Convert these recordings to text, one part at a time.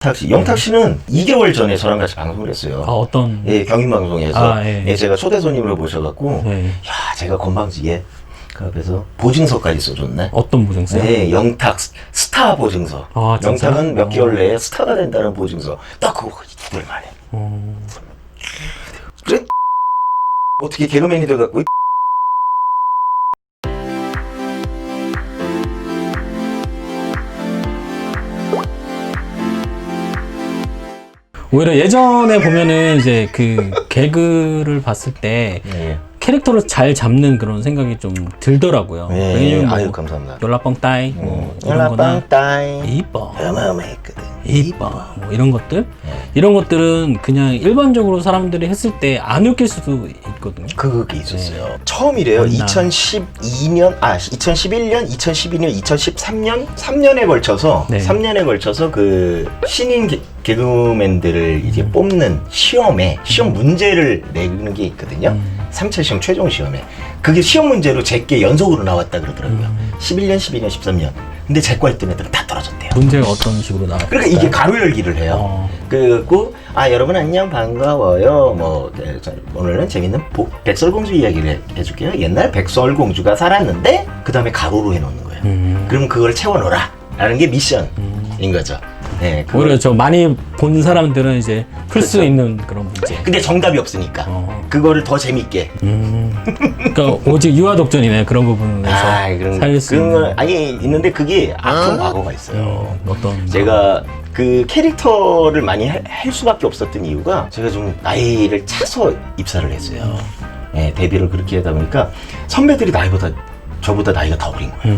영탁 씨는 2개월 전에 저랑 같이 방송을 했어요. 아, 어떤? 예, 경인방송에서. 아, 예. 예, 제가 초대 손님으로 모셔갖고, 네. 야, 제가 건방지게, 그 앞에서 보증서까지 써줬네. 어떤 보증서요? 네, 영탁 스타 보증서. 아, 진짜요? 영탁은 몇 개월 내에 스타가 된다는 보증서. 딱 그거 두달 만에. 그래? 어떻게 개그맨이 돼갖고 오히려 예전에 보면은 이제 그 개그를 봤을 때 예. 캐릭터를 잘 잡는 그런 생각이 좀 들더라고요. 예, 왜냐면 뭐 아유, 감사합니다. 연락방 따이 뭐 이런 거나 연락방 따이 이뻐 어마어마했거든. 이뻐 뭐 이런 것들 이런 것들은 그냥 일반적으로 사람들이 했을 때 안 웃길 수도 있거든요. 그게 있었어요. 처음이래요. 맞나. 2011년, 2012년, 2013년 3년에 걸쳐서 네. 3년에 걸쳐서 그 신인 개그맨들을 이제 뽑는 시험 문제를 내는 게 있거든요. 3차 시험 최종 시험에. 그게 시험 문제로 제게 연속으로 나왔다 그러더라고요. 11년, 12년, 13년. 근데 제과 했던 애들은 다 떨어졌대요. 문제가 어떤 식으로 나왔을까요? 그러니까 이게 가로 열기를 해요. 그리고 여러분 안녕 반가워요. 뭐 오늘은 재밌는 백설공주 이야기를 해줄게요. 옛날 백설공주가 살았는데 그 다음에 가로로 해놓는 거예요. 그럼 그걸 채워넣어라 라는 게 미션인 거죠. 네, 오히려 저 많이 본 사람들은 이제 풀 수 그렇죠. 있는 그런 문제. 근데 정답이 없으니까 그거를 더 재밌게. 그러니까 오직 유아독전이네 그런 부분에서 살릴 수 있는. 그런 아니 있는데 그게 아픈 과거가 있어요. 어떤? 제가 그 캐릭터를 많이 할 수밖에 없었던 이유가 제가 좀 나이를 차서 입사를 했어요. 네, 데뷔를 그렇게 하다 보니까 선배들이 저보다 나이가 더 어린 거예요.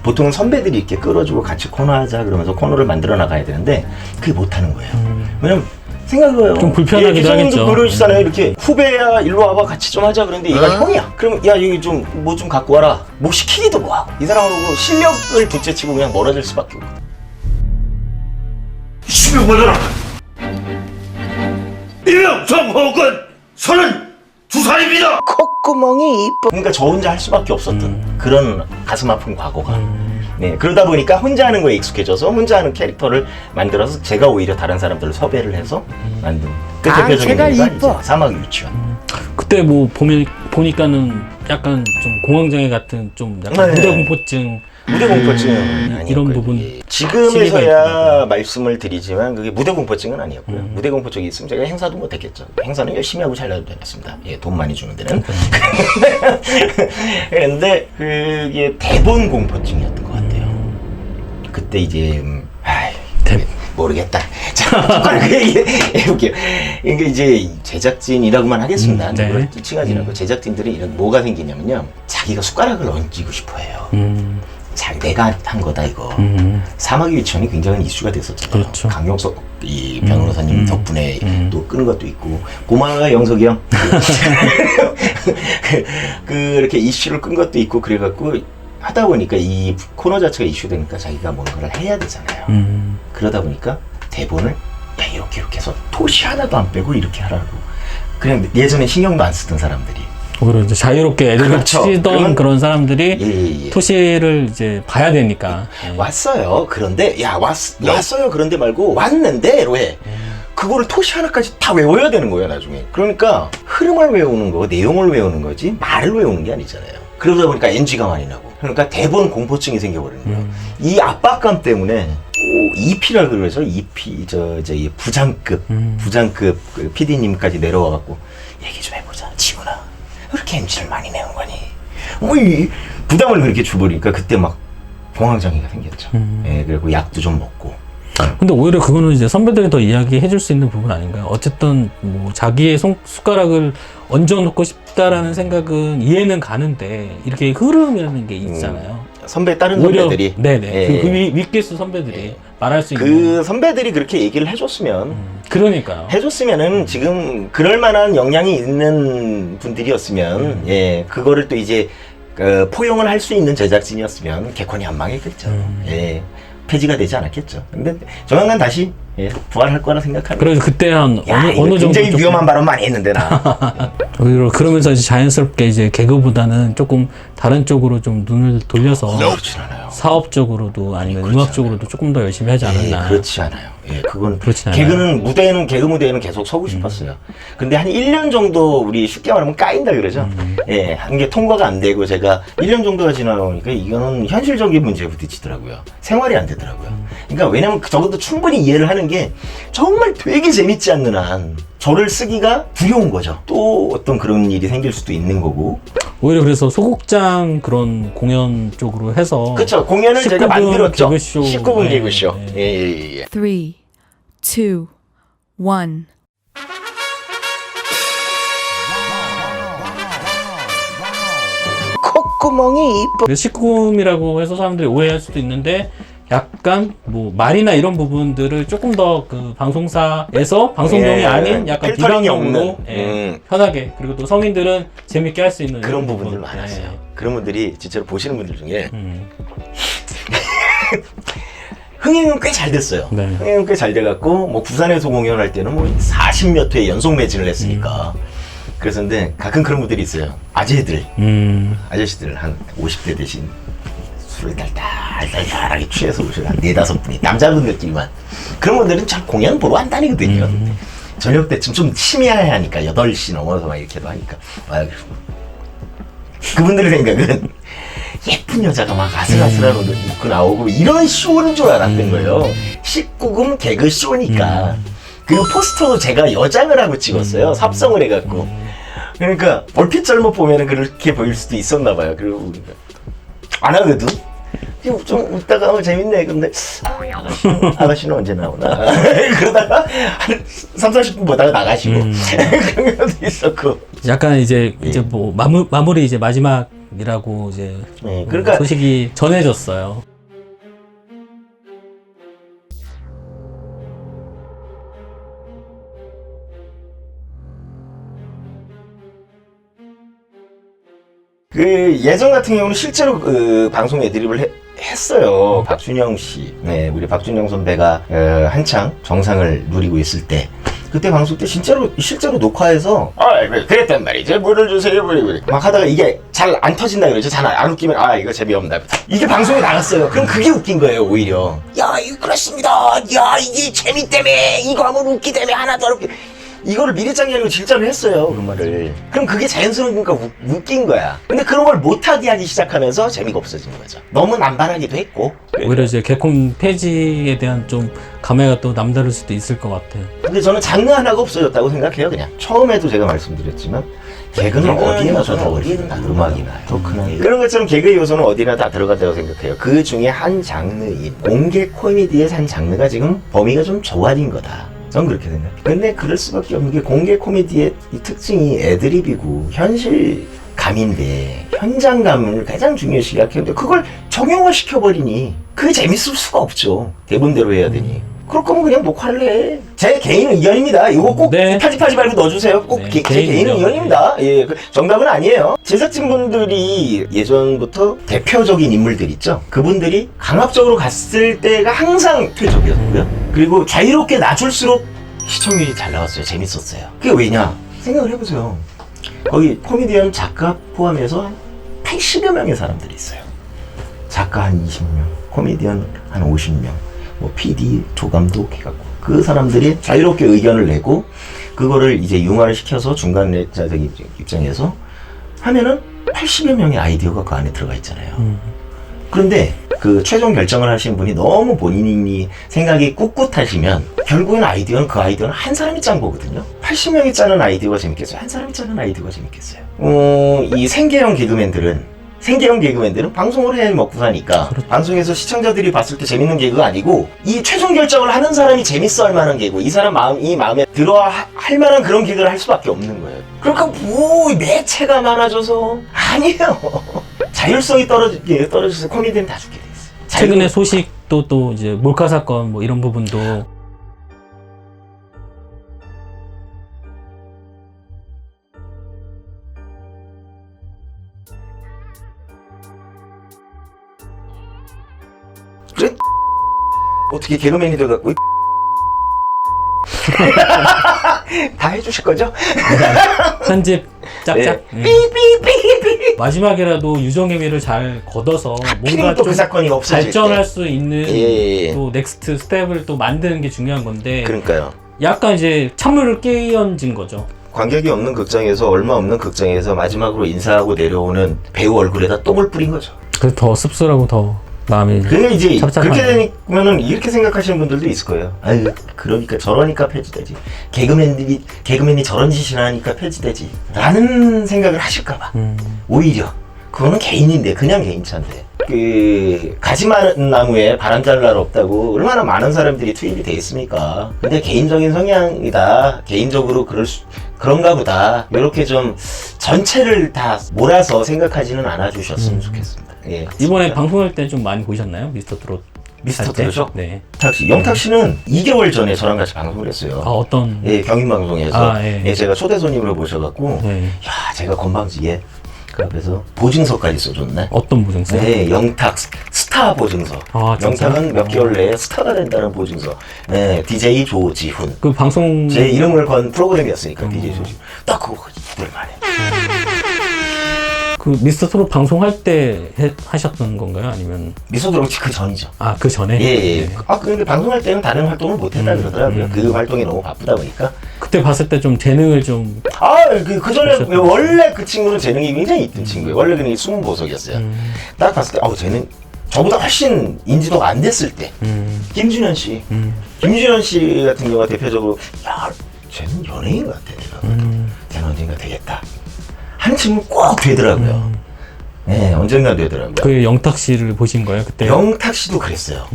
보통은 선배들이 이렇게 끌어주고 같이 코너 하자 그러면서 코너를 만들어 나가야 되는데 그게 못하는 거예요. 왜냐면 생각해요. 좀 불편하기도 하겠죠. 그러시잖아요. 이렇게 후배야 일로 와봐 같이 좀 하자 그런데 얘가 형이야. 그럼 야 여기 좀 뭐 좀 갖고 와라. 뭐 시키기도 뭐하고 이 사람하고 실력을 둘째치고 그냥 멀어질 수밖에 없고. 실력 받아라. 일명 정호근 32살입니다. 콧구멍이 이뻐. 그러니까 저 혼자 할 수밖에 없었던 그런 가슴 아픈 과거가. 네, 그러다 보니까 혼자 하는 거에 익숙해져서 혼자 하는 캐릭터를 만들어서 제가 오히려 다른 사람들을 섭외를 해서 만든 그 대표적인 예가 이제 사막 유치원. 그때 뭐 보니까는 약간 좀 공황장애 같은 좀 약간 네. 무대공포증 무대공포증은 이런 아니었고요. 부분 예. 지금에서야 말씀을 드리지만 그게 무대공포증은 아니었고요. 무대공포증이 있으면 제가 행사도 못했겠죠. 행사는 열심히 하고 잘 다녔습니다. 예, 돈 많이 주는 데는. 그런데 그게 대본 공포증이었던 것 같아요. 그때 이제 모르겠다. 자, 그 얘기 해볼게요. 이게 이제 제작진이라고만 하겠습니다. 네. 그걸 칭하지 않고 제작진들이 이런 뭐가 생기냐면요. 자기가 숟가락을 얹고 싶어해요. 내가 한 거다 이거. 사막의 유치원이 굉장히 이슈가 됐었잖아요. 그렇죠. 강용석 이 변호사님 덕분에 또 끄는 것도 있고 고마워요 영석이 형. 그렇게 이슈를 끈 것도 있고 그래갖고 하다 보니까 이 코너 자체가 이슈되니까 자기가 뭔가를 해야 되잖아요. 그러다 보니까 대본을 이렇게 해서 토시 하나도 안 빼고 이렇게 하라고. 그냥 예전에 신경도 안 쓰던 사람들이 오히려 이제 자유롭게 애들을 그렇죠. 치던 그런 사람들이 예. 토시를 이제 봐야 되니까. 왔어요. 그런데 왔어요. 그런데 말고 왔는데로 해. 그거를 토시 하나까지 다 외워야 되는 거예요 나중에. 그러니까 흐름을 외우는 거, 내용을 외우는 거지 말을 외우는 게 아니잖아요. 그러다 보니까 NG가 많이 나고. 그러니까 대본 공포증이 생겨버리는 거예요. 이 압박감 때문에 EP라 그러죠. EP 이 부장급 그 PD님까지 내려와갖고 얘기 좀 해보자. 지훈아, 왜 이렇게 MG를 많이 내는 거니? 이 부담을 그렇게 줘버리니까 그때 막 공황장애가 생겼죠. 예, 그리고 약도 좀 먹고. 근데 오히려 그거는 이제 선배들이 더 이야기해 줄 수 있는 부분 아닌가요? 어쨌든 뭐 자기의 숟가락을 얹어놓고 싶다라는 생각은 이해는 가는데 이렇게 흐름이라는 게 있잖아요. 선배 다른 오히려 선배들이 네네 예. 그 윗기수 선배들이 말할 수 있는 그 선배들이 그렇게 얘기를 해줬으면 그러니까요. 해줬으면은 지금 그럴 만한 역량이 있는 분들이었으면 예 그거를 또 이제 포용을 할 수 있는 제작진이었으면 개콘이 안 망했겠죠. 예 폐지가 되지 않았겠죠. 근데 조만간 다시 예, 부활할 거라 생각합니다. 그래서 그때 한 야, 어느 이거 정도 굉장히 조금 위험한 발언 많이 했는데 나. 오히려 그러면서 이제 자연스럽게 이제 개그보다는 조금 다른 쪽으로 좀 눈을 돌려서 그렇진 않아요. 사업적으로도 아니면 음악적으로도 조금 더 열심히 하지 않았나. 예, 그렇지 않아요. 예, 그건 그렇진 않아요. 개그는 개그 무대에는 계속 서고 싶었어요. 근데 한 1년 정도 우리 쉽게 말하면 까인다 그러죠. 예, 한 게 통과가 안 되고 제가 1년 정도가 지나오니까 이거는 현실적인 문제에 부딪히더라고요. 생활이 안 되더라고요. 그러니까 왜냐면 적어도 충분히 이해를 하는 게 정말 되게 재밌지 않는 한 저를 쓰기가 두려운 거죠. 또 어떤 그런 일이 생길 수도 있는 거고. 오히려 그래서 소극장 그런 공연 쪽으로 해서 그렇죠. 공연을 제가 19금 만들었죠. 개그쇼. 19금 네, 개그쇼. 네. 예. 3, 2, 1. 콧구멍이 이뻐. 그래서 19금이라고 해서 사람들이 오해할 수도 있는데 약간 뭐 말이나 이런 부분들을 조금 더 그 방송사에서 방송용이 예, 아닌 약간 필터링이 비방용으로 없는. 예, 편하게 그리고 또 성인들은 재밌게 할 수 있는 그런 이런 부분들 부분. 많았어요. 예. 그런 분들이 진짜로 보시는 분들 중에 음. 흥행은 꽤 잘 됐어요. 네. 흥행은 꽤 잘 돼갖고 뭐 부산에서 공연할 때는 뭐 40몇 회 연속 매진을 했으니까. 그래서 근데 가끔 그런 분들이 있어요. 아재들, 아저씨들 한 50대 대신 술을 달달하게 취해서 오셔서 한 4-5분이 남자분들끼리만. 그런 분들은 참 공연 보러 안 다니거든요. 저녁 때쯤 좀 심야에 하니까 8시 넘어서 막 이렇게도 하니까 그분들의 생각은 예쁜 여자가 막 아슬아슬한 옷을 입고 나오고 이런 쇼인 줄 알았던 거예요. 19금 개그 쇼니까. 그리고 포스터도 제가 여장을 하고 찍었어요. 삽성을 해갖고. 그러니까 얼핏 잘못 보면은 그렇게 보일 수도 있었나 봐요. 그리고 안 하거든. 좀 웃다가 재밌네. 근데 아가씨는 언제 나오나. 그러다가 한 3-40분 보다가 나가시고 그런 것도 있었고. 약간 이제 뭐 마무리 이제 마지막이라고 이제 네, 그러니까 소식이 전해졌어요. 그 예전 같은 경우는 실제로 그 방송 애드립을 했어요. 박준영 씨, 네, 우리 박준영 선배가 한창 정상을 누리고 있을 때, 그때 방송 때 실제로 녹화해서 그랬단 말이죠. 물을 주세요, 물을 막 하다가 이게 잘 안 터진다 그러죠. 잘 안 웃기면 이거 재미없나 보다. 이게 방송에 나갔어요. 그럼 그게 웃긴 거예요, 오히려. 야, 이거 그렇습니다. 야, 이게 재미 때문에 이거 하면 웃기 때문에 하나 더 웃기. 이거를 미리 짠 게 아니고 진짜로 했어요, 그 말을. 그럼 그게 자연스러우니까 웃긴 거야. 근데 그런 걸 못하게 하기 시작하면서 재미가 없어지는 거죠. 너무 남발하기도 했고. 오히려 이제 개콘 폐지에 대한 좀 감회가 또 남다를 수도 있을 것 같아요. 근데 저는 장르 하나가 없어졌다고 생각해요, 그냥. 처음에도 제가 말씀드렸지만, 개그는 어디에나 어디에든 다 음악이나 토크나 그런 것처럼 개그의 요소는 어디나 다 들어간다고 생각해요. 그 중에 한 장르인 공개 코미디의 한 장르가 지금 범위가 좀 좁아진 거다. 전 그렇게 생각해요. 근데 그럴 수밖에 없는 게 공개 코미디의 이 특징이 애드립이고 현실감인데 현장감을 가장 중요시 생각했는데 그걸 정형화 시켜버리니 그게 재밌을 수가 없죠. 대본대로 해야 되니. 그럴 거면 그냥 녹화를 해. 제 개인 의견입니다. 이거 꼭 네. 편집하지 말고 넣어주세요. 꼭 네, 제 개인 개인 의견. 의견입니다. 예, 정답은 아니에요. 제작진분들이 예전부터 대표적인 인물들 있죠. 그분들이 강압적으로 갔을 때가 항상 퇴적이었고요. 그리고 자유롭게 놔줄수록 시청률이 잘 나왔어요. 재밌었어요. 그게 왜냐? 생각을 해보세요. 거기 코미디언 작가 포함해서 80여 명의 사람들이 있어요. 작가 한 20명, 코미디언 한 50명, 뭐 PD, 조감독 해갖고 그 사람들이 자유롭게 의견을 내고 그거를 이제 융화를 시켜서 중간 내자적 입장에서 하면은 80여 명의 아이디어가 그 안에 들어가 있잖아요. 그런데 그 최종 결정을 하신 분이 너무 본인이 생각이 꿋꿋하시면 결국엔 그 아이디어는 한 사람이 짠 거거든요. 80명이 짜는 아이디어가 재밌겠어요? 한 사람이 짜는 아이디어가 재밌겠어요? 이 생계형 개그맨들은 방송을 해 먹고 사니까 방송에서 시청자들이 봤을 때 재밌는 개그가 아니고 이 최종 결정을 하는 사람이 재밌어 할 만한 개그, 이 사람 마음에 들어 할 만한 그런 개그를 할 수밖에 없는 거예요. 그러니까 뭐 매체가 많아져서 아니에요. 자율성이 떨어져서 코미디는 다 죽게 돼 있어요. 최근에 소식도 또 이제 몰카 사건 뭐 이런 부분도 그래? 어떻게 개그맨이 돼갖고 다 해주실 거죠? 편집 짝짝. 네. 예. 삐삐삐삐. 마지막이라도 유정의미를 잘 걷어서 뭔가 하필이면 또 좀 그 사건이 없어질 발전할 때. 수 있는 예. 또 넥스트 스텝을 또 만드는 게 중요한 건데 그러니까요. 약간 이제 찬물을 끼얹은 거죠. 관객이 없는 극장에서 얼마 없는 극장에서 마지막으로 인사하고 내려오는 배우 얼굴에다 똥을 뿌린 거죠. 그래서 더 씁쓸하고 더 마음이 그게 이제 찹찹하네. 그렇게 되면은 이렇게 생각하시는 분들도 있을 거예요. 아유, 그러니까 저러니까 폐지되지. 개그맨이 저런 짓이나 하니까 폐지되지. 라는 생각을 하실까봐. 오히려 그거는 개인인데, 그냥 개인차인데. 그 가지 많은 나무에 바람 잘 날 없다고 얼마나 많은 사람들이 투입이 돼 있습니까? 근데 개인적인 성향이다. 개인적으로 그런가 보다. 이렇게 좀 전체를 다 몰아서 생각하지는 않아 주셨으면 좋겠습니다. 예. 이번에 방송할 때 좀 많이 보셨나요? 미스터 트롯. 미스터 할 때? 트롯이요? 네. 영탁 씨는 2개월 전에 저랑 같이 방송을 했어요. 아, 어떤 예, 경인방송에서. 아, 예. 예, 제가 초대 손님으로 모셔갖고, 네. 야, 제가 건방지게 그 앞에서 보증서까지 써줬네. 어떤 보증서요? 네, 영탁 스타 보증서. 아, 진짜요? 영탁은 몇 개월 내에 스타가 된다는 보증서. 네, DJ 조지훈. 그 방송 제 이름을 건 프로그램이었으니까 DJ 조지훈. 딱 그거 두들만해. 그 미스터 트롯 방송할 때 하셨던 건가요? 아니면 미소 들어오지 그 전이죠. 아, 그 전에? 예, 예. 네. 아, 근데 방송할 때는 다른 활동을 못했다 그러더라고요. 그 활동이 너무 바쁘다 보니까. 그때 봤을 때 좀 재능을 좀 아, 그 전에 원래 그 친구는 재능이 굉장히 있던 친구예요. 원래 그냥 숨은 보석이었어요. 딱 봤을 때, 쟤는 저보다 훨씬 인지도가 안 됐을 때. 김준현 씨. 김준현 씨 같은 경우가 대표적으로, 야, 쟤는 연예인 같아, 내가. 쟤는 언젠가 되겠다. 하는 친구 꼭 되더라고요. 네, 언젠가 되더라고요. 그 영탁 씨를 보신 거예요? 그때? 영탁 씨도 그랬어요.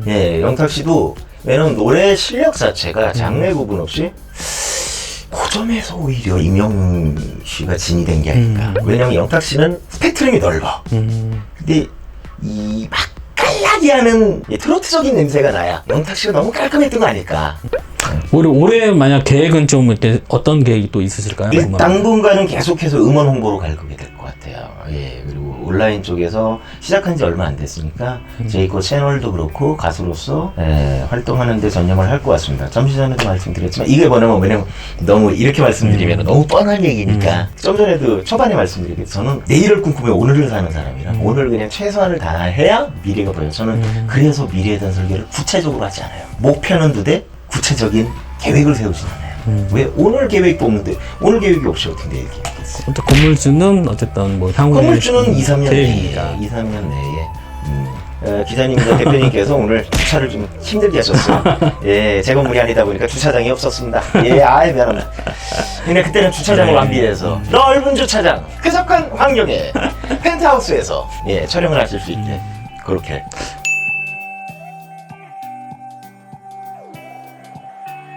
예, 영탁 씨도 왜냐면 노래 실력 자체가 장르 구분 없이 그 점에서 오히려 임영웅 씨가 진이 된 게 아닐까. 왜냐면 영탁 씨는 스펙트럼이 넓어. 근데 이 맛깔나게 하는 트로트적인 냄새가 나야 영탁 씨가 너무 깔끔했던 거 아닐까. 올해 만약 계획은 좀 이렇게 어떤 계획이 또 있으실까요? 당분간은 계속해서 음원 홍보로 갈게 될 것 같아요. 예, 그리고 온라인 쪽에서 시작한 지 얼마 안 됐으니까 제이코 채널도 그렇고 가수로서 활동하는데 전념을 할 것 같습니다. 잠시 전에도 말씀드렸지만 이게 뭐냐면 너무 이렇게 말씀드리면 너무 뻔한 얘기니까 좀 전에도 초반에 말씀드리겠 저는 내일을 꿈꾸며 오늘을 사는 사람이라 오늘 그냥 최소한을 다해야 미래가 보여요. 저는 그래서 미래에 대한 설계를 구체적으로 하지 않아요. 목표는 두되 구체적인 계획을 세우진 않아요. 왜 오늘 계획도 없는데 오늘 계획이 없이 어떻게 내일 계획이 있어요? 건물주는 어쨌든 뭐 향후에 건물주는 2, 3년 내에 계획이니까. 2, 3년 내에 기자님과 대표님께서 오늘 주차를 좀 힘들게 하셨어요. 예, 제 건물이 아니다 보니까 주차장이 없었습니다. 예, 아이 미안합니다. 근데 그때는 주차장을 완비해서 넓은 주차장, 쾌적한 환경에 펜트하우스에서 촬영을 하실 수 있게 그렇게.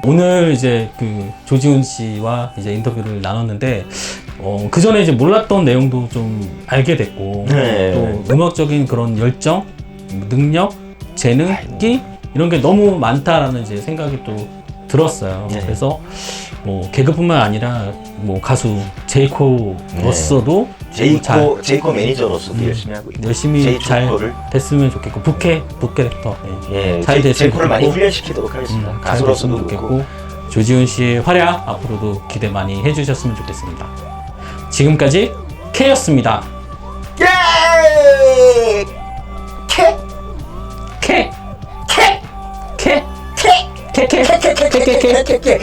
오늘 이제 그 조지훈 씨와 이제 인터뷰를 나눴는데 그 전에 이제 몰랐던 내용도 좀 알게 됐고 네. 또 음악적인 그런 열정, 능력, 재능, 끼 이런 게 너무 많다라는 이제 생각이 또 들었어요. 네. 그래서 뭐 개그뿐만 아니라 뭐 가수 제이코로서도 제이코 매니저로서도 열심히 하고 있고 열심히 잘 제이코를 됐으면 좋겠고 북 캐릭터 예, 잘 됐으면 제이코를 많이 좋겠고 훈련시키도록 하겠습니다. 잘 가수로서도 됐으면 그렇고. 좋겠고 조지훈 씨의 활약 앞으로도 기대 많이 해주셨으면 좋겠습니다. 지금까지 K였습니다. 예! 캐! K! 캐! K! K! K! K! K! K! K! K! 캐캐캐캐캐캐